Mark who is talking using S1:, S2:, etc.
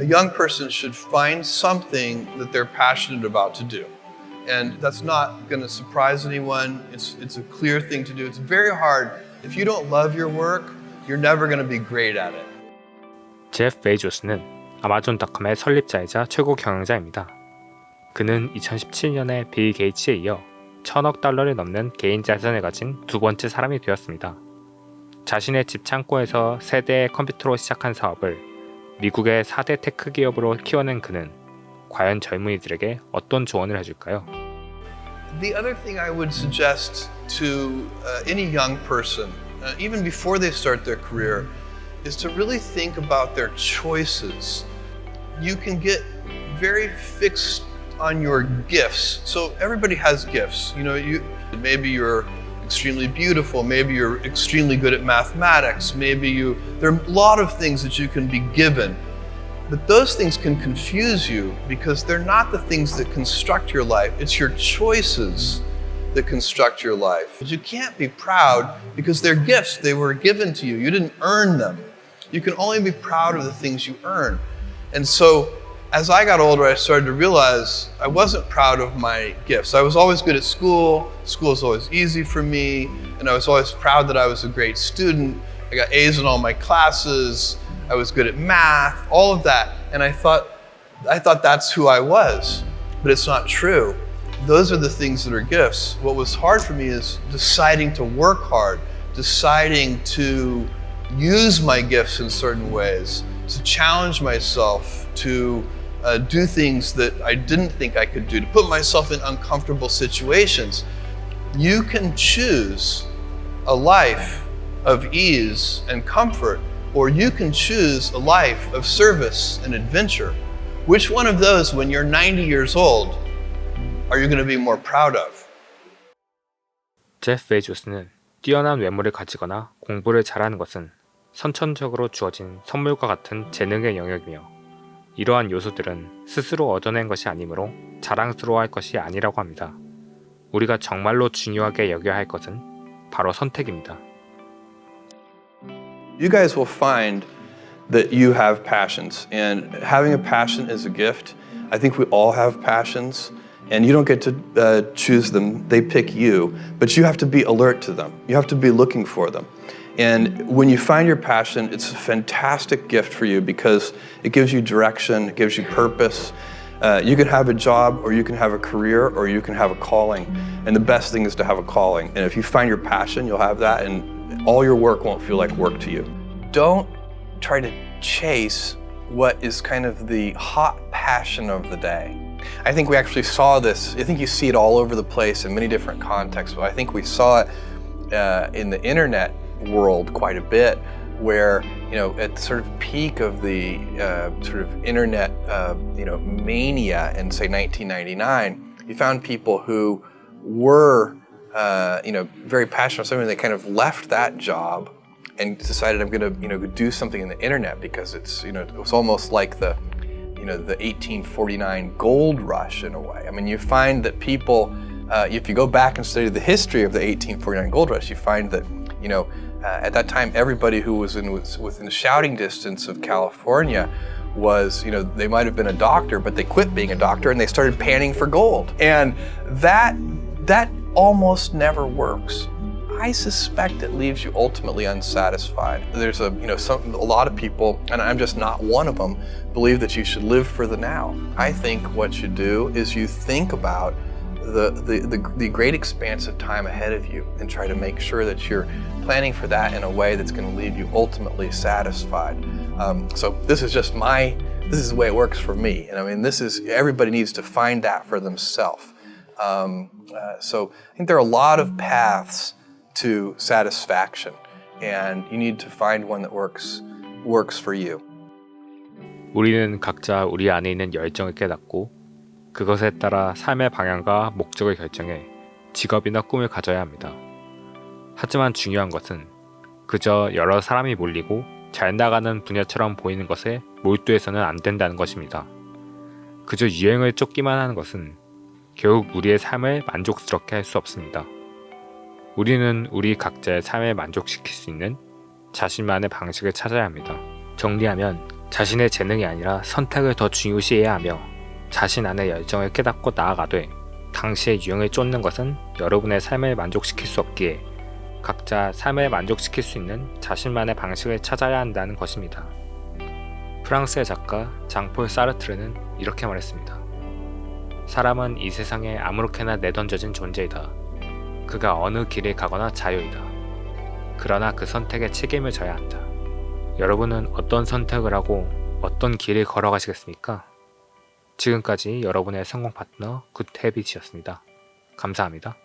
S1: A young person should find something that they're passionate about to do. And that's not going to surprise anyone. It's a clear thing to do. It's very hard. If you don't love your work, you're never going to be great at it.
S2: 제프 베이조스는 아마존닷컴의 설립자이자 최고 경영자입니다. 그는 2017년에 빌 게이츠에 이어 1,000억 달러를 넘는 개인 자산을 가진 두 번째 사람이 되었습니다. 자신의 집 창고에서 세대의 컴퓨터로 시작한 사업을 미국의 4대 테크기업으로 키워낸 그는 과연 젊은이들에게 어떤 조언을 해줄까요?
S1: The other thing I would suggest to any young person, even before they start their career, is to really think about their choices. You can get very fixed on your gifts. So everybody has gifts. You know, maybe you're extremely beautiful, maybe you're extremely good at mathematics, there are a lot of things that you can be given. But those things can confuse you because they're not the things that construct your life. It's your choices that construct your life. But you can't be proud because they're gifts. They were given to you. You didn't earn them. You can only be proud of the things you earn. And so as I got older, I started to realize I wasn't proud of my gifts. I was always good at school. School was always easy for me. And I was always proud that I was a great student. I got A's in all my classes. I was good at math, all of that. And I thought that's who I was. But it's not true. Those are the things that are gifts. What was hard for me is deciding to work hard, deciding to use my gifts in certain ways, to challenge myself, to do things that I didn't think I could do, to put myself in uncomfortable situations. You can choose a life of ease and comfort, or you can choose a life of service and adventure. Which one of those, when you're 90 years old, are you going to be more proud of?
S2: 제프 베이조스는 뛰어난 외모를 가지거나 공부를 잘하는 것은 선천적으로 주어진 선물과 같은 재능의 영역이며 이러한 요소들은 스스로 얻어낸 것이 아니므로 자랑스러워할 것이 아니라고 합니다. 우리가 정말로 중요하게 여겨야 할 것은 바로 선택입니다.
S1: You guys will find that you have passions, and having a passion is a gift. I think we all have passions, and you don't get to choose them. They pick you, but you have to be alert to them. You have to be looking for them. And when you find your passion, it's a fantastic gift for you because it gives you direction, it gives you purpose. You can have a job, or you can have a career, or you can have a calling. And the best thing is to have a calling. And if you find your passion, you'll have that, and all your work won't feel like work to you.
S3: Don't try to chase what is kind of the hot passion of the day. I think we actually saw this. I think you see it all over the place in many different contexts, but I think we saw it in the internet world quite a bit, where at the sort of peak of the sort of internet mania in say 1999, you found people who were very passionate about something. They kind of left that job and decided I'm going to do something in the internet because it's it was almost like the the 1849 gold rush in a way. I mean, you find that people, if you go back and study the history of the 1849 gold rush, you find that at that time everybody who was within shouting distance of California was they might have been a doctor, but they quit being a doctor and they started panning for gold, and that almost never works. I suspect it leaves you ultimately unsatisfied. There's a lot of people, and I'm just not one of them, believe that you should live for the now. I think what you do is you think about the great expanse of time ahead of you and try to make sure that you're planning for that in a way that's going to leave you ultimately satisfied. So this is the way it works for me. And I mean, everybody needs to find that for themselves. So I think there are a lot of paths to satisfaction, and you need to find one that works for you.
S2: 우리는 각자 우리 안에 있는 열정을 깨닫고 그것에 따라 삶의 방향과 목적을 결정해 직업이나 꿈을 가져야 합니다. 하지만 중요한 것은 그저 여러 사람이 몰리고 잘 나가는 분야처럼 보이는 것에 몰두해서는 안 된다는 것입니다. 그저 유행을 쫓기만 하는 것은 결국 우리의 삶을 만족스럽게 할 수 없습니다. 우리는 우리 각자의 삶을 만족시킬 수 있는 자신만의 방식을 찾아야 합니다. 정리하면 자신의 재능이 아니라 선택을 더 중요시해야 하며 자신 안의 열정을 깨닫고 나아가되 당시의 유행을 쫓는 것은 여러분의 삶을 만족시킬 수 없기에 각자 삶을 만족시킬 수 있는 자신만의 방식을 찾아야 한다는 것입니다. 프랑스의 작가 장폴 사르트르는 이렇게 말했습니다. 사람은 이 세상에 아무렇게나 내던져진 존재이다. 그가 어느 길을 가거나 자유이다. 그러나 그 선택에 책임을 져야 한다. 여러분은 어떤 선택을 하고 어떤 길을 걸어가시겠습니까? 지금까지 여러분의 성공 파트너 굿해빗이었습니다. 감사합니다.